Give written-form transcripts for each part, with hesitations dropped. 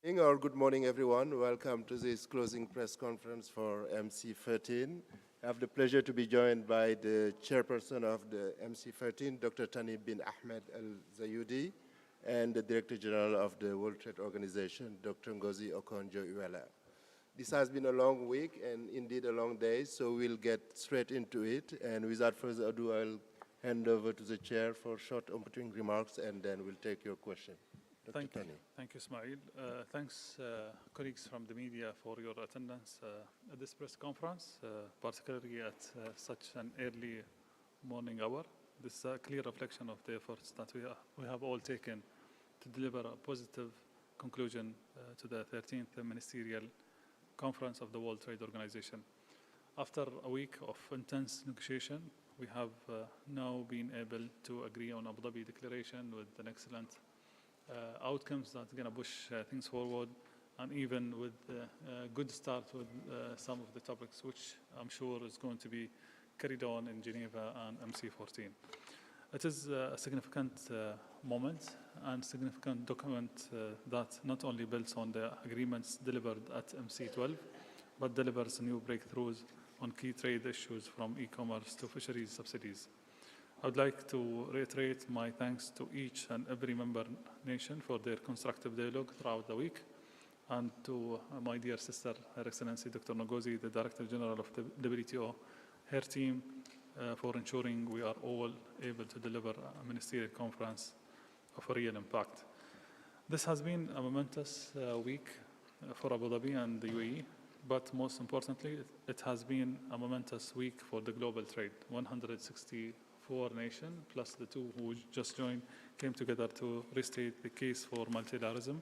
Evening or good morning, everyone. Welcome to this closing press conference for MC13. I have the pleasure to be joined by the chairperson of the MC13, Dr. Tani bin Ahmed Al-Zayudi, and the Director General of the World Trade Organization, Dr. Ngozi Okonjo-Iweala. This has been a long week and indeed a long day, so we'll get straight into it. And without further ado, I'll hand over to the chair for short opening remarks, and then we'll take your question. Dr. Tani. Thank you, Ismail. Thanks, colleagues from the media, for your attendance at this press conference, particularly at such an early morning hour. This is a clear reflection of the efforts that we have all taken to deliver a positive conclusion to the 13th Ministerial Conference of the World Trade Organization. After a week of intense negotiation, we have now been able to agree on Abu Dhabi Declaration with an excellent outcomes that's going to push things forward, and even with a good start with some of the topics which I'm sure is going to be carried on in Geneva and MC14. It is a significant moment and significant document that not only builds on the agreements delivered at MC12, but delivers new breakthroughs on key trade issues from e-commerce to fisheries subsidies. I would like to reiterate my thanks to each and every member nation for their constructive dialogue throughout the week, and to my dear sister, Her Excellency Dr. Ngozi, the Director General of the WTO, her team, for ensuring we are all able to deliver a ministerial conference of a real impact. This has been a momentous week for Abu Dhabi and the UAE, but most importantly, it has been a momentous week for the global trade. 164 nations, plus the two who just joined, came together to restate the case for multilateralism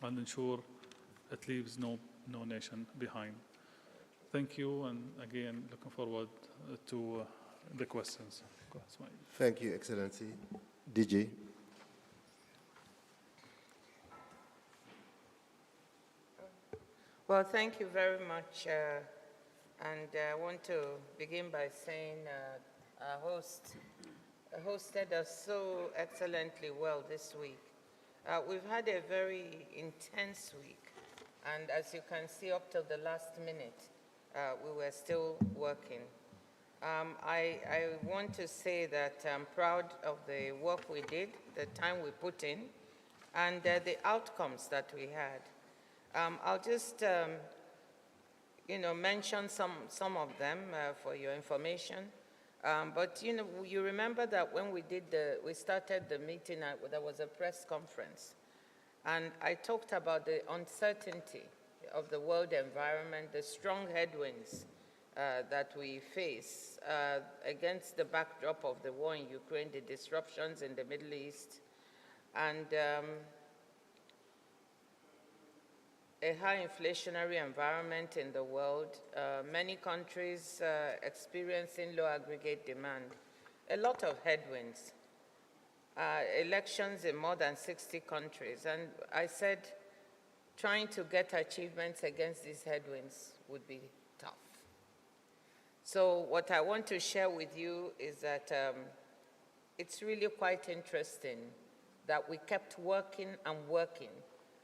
and ensure it leaves no nation behind. Thank you, and again, looking forward to the questions. Thank you, Excellency. DG. Well, thank you very much. And I want to begin by saying our host hosted us so excellently well this week. We've had a very intense week. And as you can see, up till the last minute, we were still working. I want to say that I'm proud of the work we did, the time we put in, and the outcomes that we had. I'll just, mention some of them for your information. But you remember that when we started the meeting, there was a press conference, and I talked about the uncertainty of the world environment, the strong headwinds that we face against the backdrop of the war in Ukraine, the disruptions in the Middle East, and a high inflationary environment in the world, many countries experiencing low aggregate demand, a lot of headwinds, elections in more than 60 countries. And I said trying to get achievements against these headwinds would be tough. So what I want to share with you is that it's really quite interesting that we kept working and working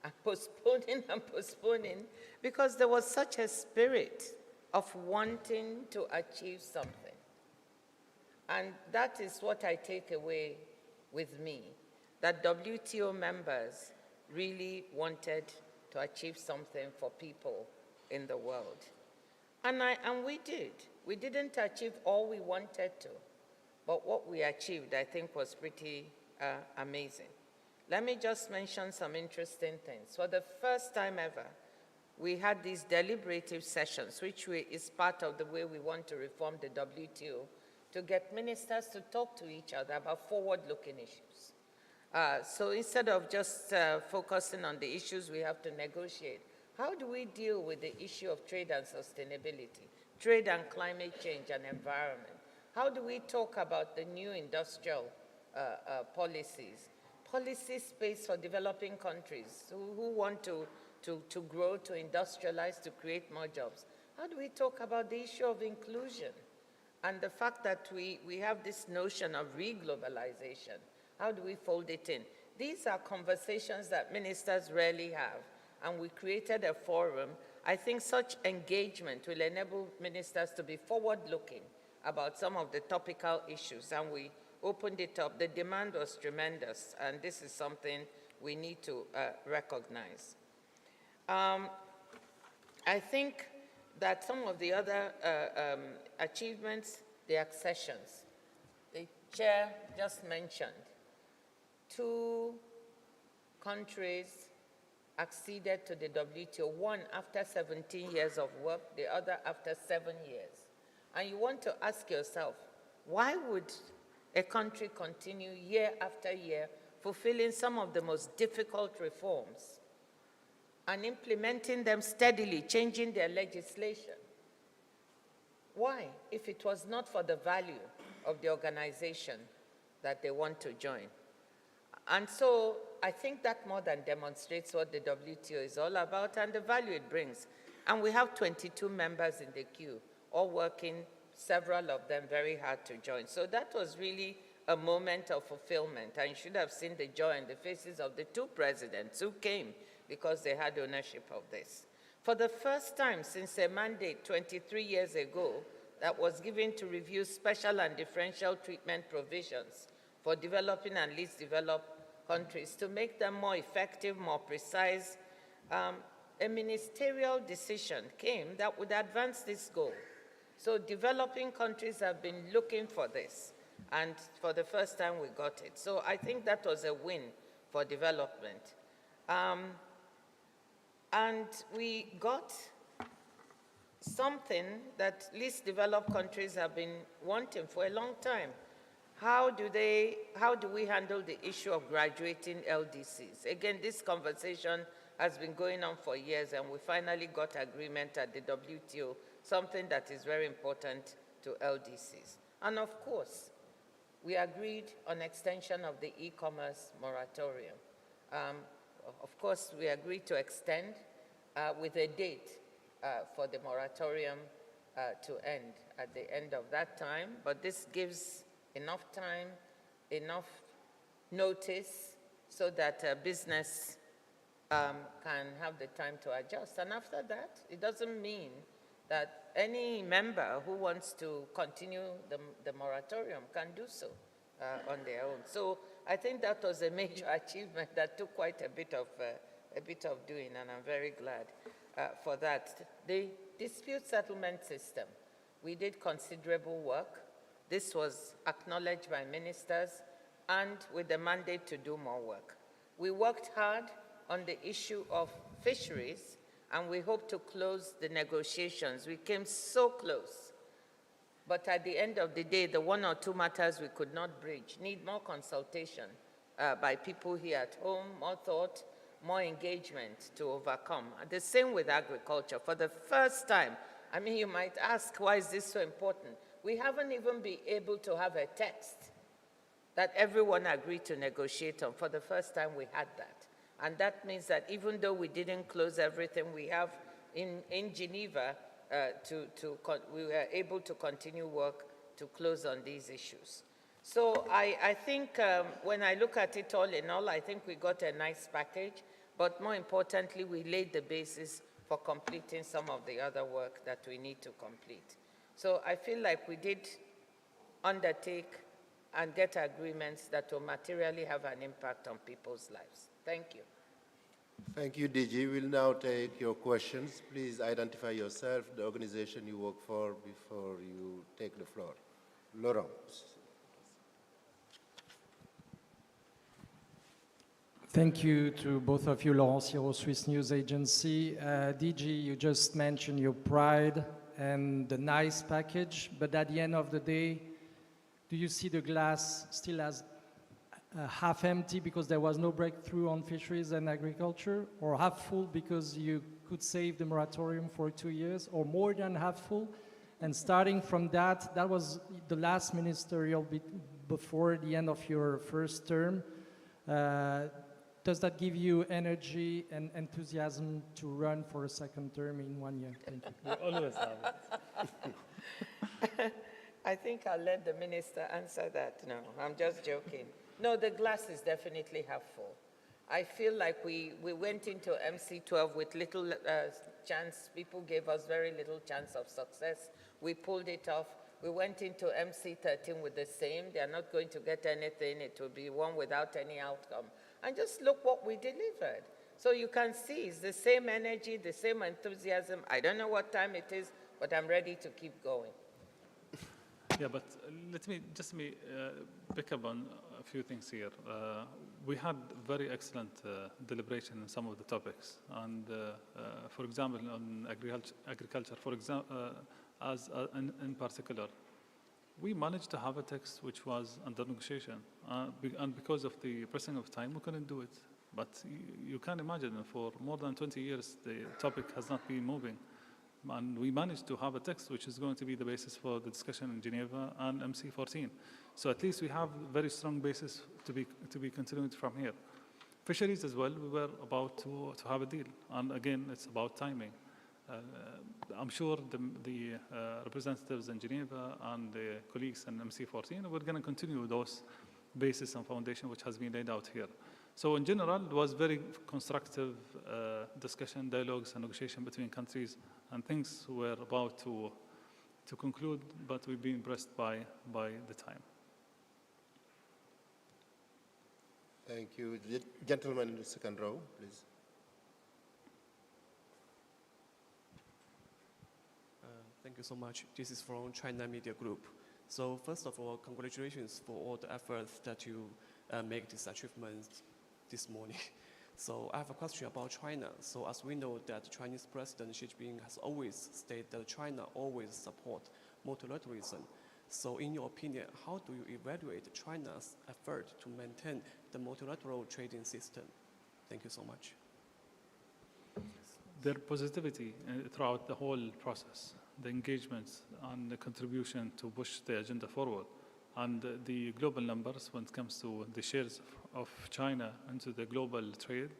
and postponing, because there was such a spirit of wanting to achieve something. And that is what I take away with me, that WTO members really wanted to achieve something for people in the world. And we did. We didn't achieve all we wanted to, but what we achieved, I think, was pretty amazing. Let me just mention some interesting things. For the first time ever, we had these deliberative sessions, which is part of the way we want to reform the WTO, to get ministers to talk to each other about forward-looking issues. So instead of just focusing on the issues we have to negotiate, how do we deal with the issue of trade and sustainability, trade and climate change and environment? How do we talk about the new industrial policies? Policy space for developing countries who want to grow, to industrialize, to create more jobs. How do we talk about the issue of inclusion and the fact that we have this notion of re-globalization? How do we fold it in? These are conversations that ministers rarely have, and we created a forum, I think such engagement will enable ministers to be forward-looking about some of the topical issues, and we opened it up. The demand was tremendous, and this is something we need to recognize. I think that some of the other achievements, the accessions, the chair just mentioned, 2 countries acceded to the WTO, one after 17 years of work, the other after 7 years. And you want to ask yourself, why would a country continue year after year fulfilling some of the most difficult reforms and implementing them steadily, changing their legislation? Why, if it was not for the value of the organization that they want to join? And so I think that more than demonstrates what the WTO is all about and the value it brings. And we have 22 members in the queue, all working, several of them very hard to join. So that was really a moment of fulfillment. And you should have seen the joy on the faces of the 2 presidents who came because they had ownership of this. For the first time since a mandate 23 years ago that was given to review special and differential treatment provisions for developing and least developed countries to make them more effective, more precise, a ministerial decision came that would advance this goal. So developing countries have been looking for this, and for the first time we got it. So I think that was a win for development. And we got something that least developed countries have been wanting for a long time. How do we handle the issue of graduating LDCs? Again, this conversation has been going on for years, and we finally got agreement at the WTO, something that is very important to LDCs. And of course, we agreed on extension of the e-commerce moratorium. Of course, we agreed to extend with a date for the moratorium to end at the end of that time, but this gives enough time, enough notice so that business can have the time to adjust. And after that, it doesn't mean that any member who wants to continue the moratorium can do so on their own. So I think that was a major achievement that took quite a bit of doing, and I'm very glad for that. The dispute settlement system, we did considerable work. This was acknowledged by ministers and with the mandate to do more work. We worked hard on the issue of fisheries, and we hope to close the negotiations. We came so close. But at the end of the day, the 1 or 2 matters we could not bridge need more consultation by people here at home, more thought, more engagement to overcome. The same with agriculture. For the first time, I mean, you might ask, why is this so important? We haven't even been able to have a text that everyone agreed to negotiate on. For the first time, we had that. And that means that even though we didn't close everything, we have in Geneva, we were able to continue work to close on these issues. So I think when I look at it all in all, I think we got a nice package, but more importantly, we laid the basis for completing some of the other work that we need to complete. So I feel like we did undertake and get agreements that will materially have an impact on people's lives. Thank you. Thank you, DG. We'll now take your questions. Please identify yourself, the organization you work for, before you take the floor. Laurent. Thank you to both of you, Laurent Siro, Swiss News Agency. DG, you just mentioned your pride and the nice package, but at the end of the day, do you see the glass still as half empty because there was no breakthrough on fisheries and agriculture, or half full because you could save the moratorium for 2 years, or more than half full? And starting from that, that was the last ministerial before the end of your first term. Does that give you energy and enthusiasm to run for a second term in 1 year? Thank you. We always have it. I think I'll let the minister answer that. No, I'm just joking. No, the glass is definitely half full. I feel like we went into MC12 with little chance. People gave us very little chance of success. We pulled it off. We went into MC13 with the same. They're not going to get anything. It will be one without any outcome. And just look what we delivered. So you can see it's the same energy, the same enthusiasm. I don't know what time it is, but I'm ready to keep going. Yeah, but let me pick up on a few things here. We had very excellent deliberation in some of the topics, and for example, on agriculture, for example, in particular, we managed to have a text which was under negotiation, and because of the pressing of time, we couldn't do it. But you can imagine, for more than 20 years, the topic has not been moving. And we managed to have a text which is going to be the basis for the discussion in Geneva and MC14. So at least we have a very strong basis to be continuing from here. Fisheries as well, we were about to have a deal. And again, it's about timing. I'm sure the representatives in Geneva and the colleagues in MC14, we're going to continue those basis and foundation which has been laid out here. So in general, it was very constructive discussion, dialogues, and negotiation between countries, and things were about to conclude, but we've been impressed by the time. Thank you. The gentleman in the second row, please. Thank you so much. This is from China Media Group. So first of all, congratulations for all the efforts that you make this achievement this morning. So I have a question about China. So as we know that Chinese President Xi Jinping has always stated that China always support multilateralism. So in your opinion, how do you evaluate China's effort to maintain the multilateral trading system? Thank you so much. Their positivity throughout the whole process, the engagements and the contribution to push the agenda forward, and the global numbers when it comes to the shares of China into the global trade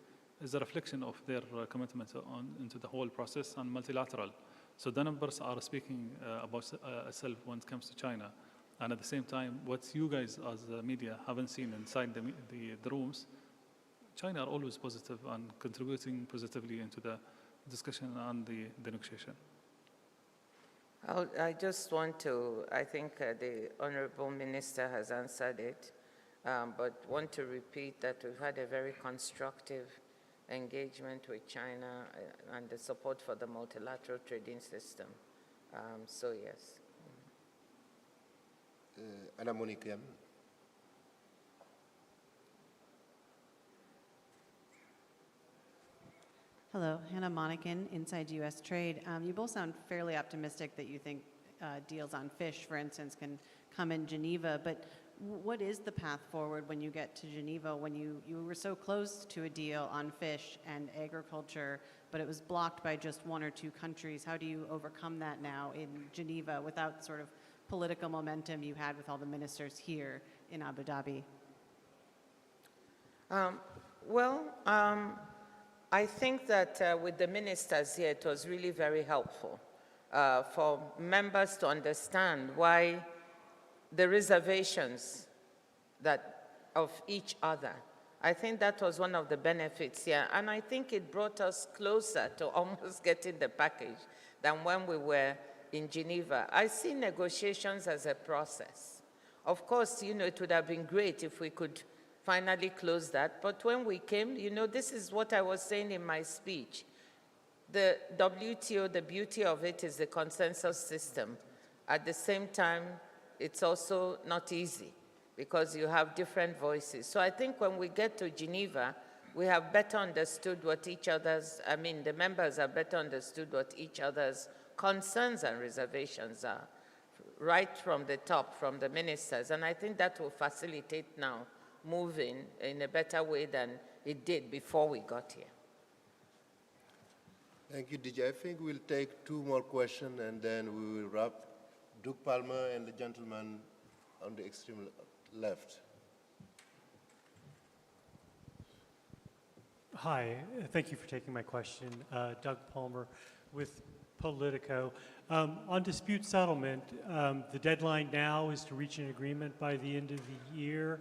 is a reflection of their commitment into the whole process and multilateral. So the numbers are speaking about itself when it comes to China. And at the same time, what you guys as the media haven't seen inside the rooms, China are always positive and contributing positively into the discussion and the negotiation. I just want to, I think the Honorable Minister has answered it, but want to repeat that we've had a very constructive engagement with China and the support for the multilateral trading system. So yes. Anna Monique. Hello, Hannah Monikin, Inside U.S. Trade. You both sound fairly optimistic that you think deals on fish, for instance, can come in Geneva, but what is the path forward when you get to Geneva, when you were so close to a deal on fish and agriculture, but it was blocked by just one or two countries? How do you overcome that now in Geneva without sort of political momentum you had with all the ministers here in Abu Dhabi? I think that with the ministers here, it was really very helpful for members to understand why the reservations of each other. I think that was one of the benefits here, and I think it brought us closer to almost getting the package than when we were in Geneva. I see negotiations as a process. Of course, it would have been great if we could finally close that. But when we came, this is what I was saying in my speech. The WTO, the beauty of it is the consensus system. At the same time, it's also not easy because you have different voices. So I think when we get to Geneva, we have better understood what the members have better understood what each other's concerns and reservations are, right from the top, from the ministers. And I think that will facilitate now moving in a better way than it did before we got here. Thank you, DJ. I think we'll take two more questions and then we will wrap. Duke Palmer and the gentleman on the extreme left. Hi, thank you for taking my question. Doug Palmer with Politico. On dispute settlement, the deadline now is to reach an agreement by the end of the year.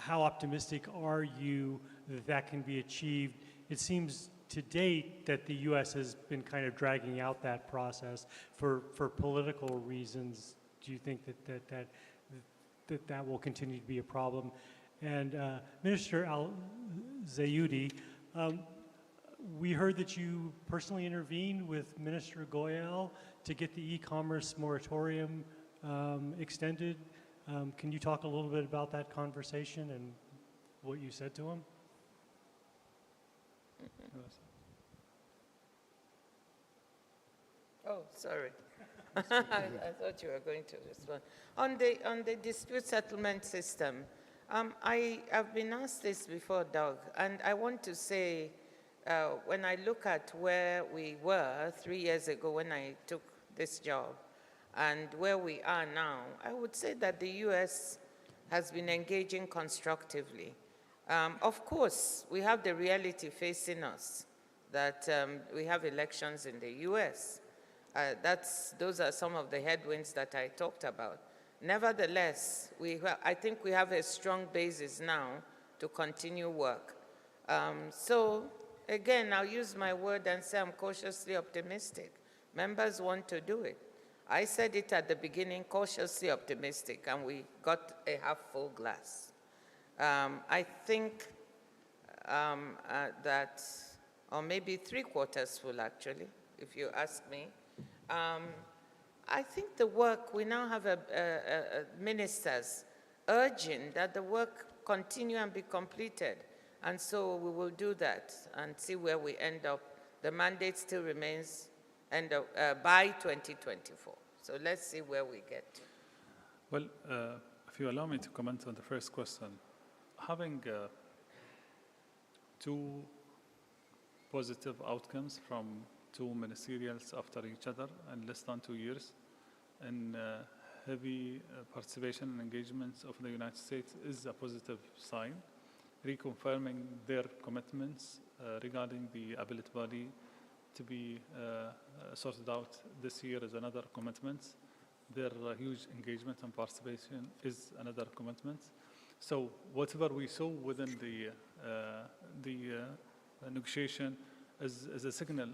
how optimistic are you that that can be achieved? It seems to date that the U.S. has been kind of dragging out that process for political reasons. Do you think that will continue to be a problem? And Minister Al-Zayudi, we heard that you personally intervened with Minister Goyal to get the e-commerce moratorium extended. Can you talk a little bit about that conversation and what you said to him? Oh, sorry. I thought you were going to respond. On the dispute settlement system, I have been asked this before, Doug, and I want to say, when I look at where we were 3 years ago when I took this job and where we are now, I would say that the U.S. has been engaging constructively. Of course, we have the reality facing us that we have elections in the U.S. Those are some of the headwinds that I talked about. Nevertheless, I think we have a strong basis now to continue work. So again, I'll use my word and say I'm cautiously optimistic. Members want to do it. I said it at the beginning, cautiously optimistic, and we got a half-full glass. I think that, or maybe 3/4 full actually, if you ask me. I think the work, we now have ministers urging that the work continue and be completed. And so we will do that and see where we end up. The mandate still remains by 2024. So let's see where we get to. Well, if you allow me to comment on the first question, having two positive outcomes from two ministerials after each other in less than 2 years, and heavy participation and engagement of the United States is a positive sign, reconfirming their commitments regarding the appellate body to be sorted out this year is another commitment. Their huge engagement and participation is another commitment. So whatever we saw within the negotiation is a signal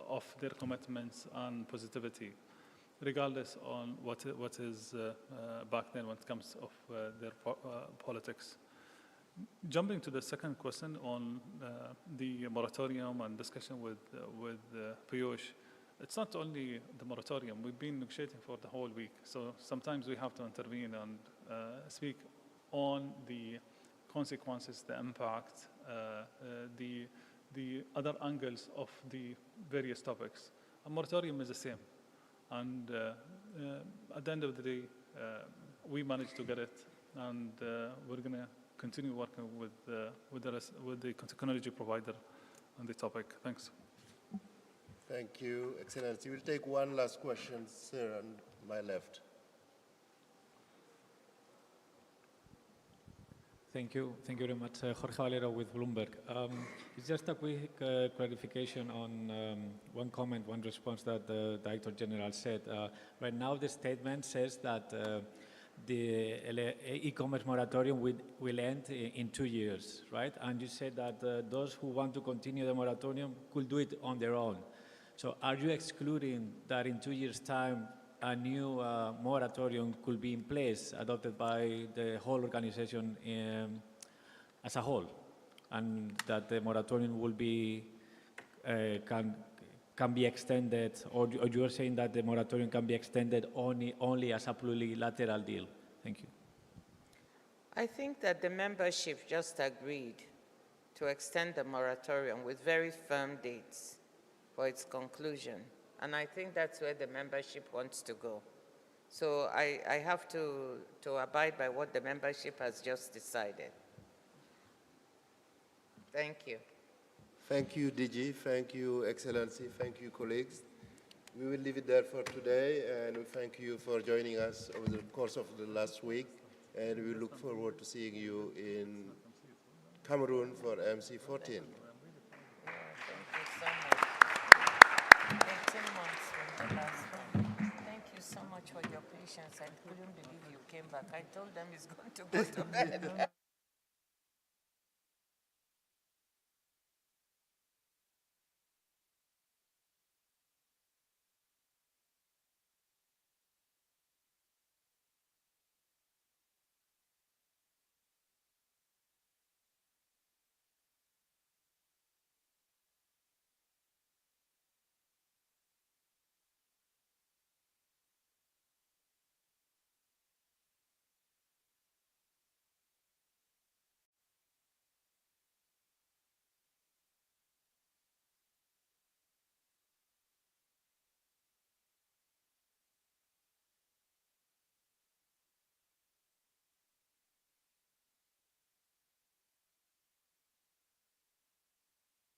of their commitments and positivity, regardless on what is back then when it comes of their politics. Jumping to the second question on the moratorium and discussion with Piyush, it's not only the moratorium. We've been negotiating for the whole week, so sometimes we have to intervene and speak on the consequences, the impact, the other angles of the various topics. A moratorium is the same, and at the end of the day, we managed to get it, and we're going to continue working with the technology provider on the topic. Thanks. Thank you, Excellency. We'll take one last question, sir, on my left. Thank you. Thank you very much. Jorge Valero with Bloomberg. It's just a quick clarification on one comment, one response that the Director General said. Right now, the statement says that the e-commerce moratorium will end in 2 years, right? And you said that those who want to continue the moratorium could do it on their own. So are you excluding that in 2 years' time a new moratorium could be in place, adopted by the whole organization as a whole, and that the moratorium will be can be extended, or you are saying that the moratorium can be extended only as a plurilateral deal? Thank you. I think that the membership just agreed to extend the moratorium with very firm dates for its conclusion. And I think that's where the membership wants to go. So I have to abide by what the membership has just decided. Thank you. Thank you, DG. Thank you, Excellency. Thank you, colleagues. We will leave it there for today, and we thank you for joining us over the course of the last week. And we look forward to seeing you in Cameroon for MC14. Yeah, thank you so much. 18 months from the last one. Thank you so much for your patience. I couldn't believe you came back. I told them it's going to go to bed.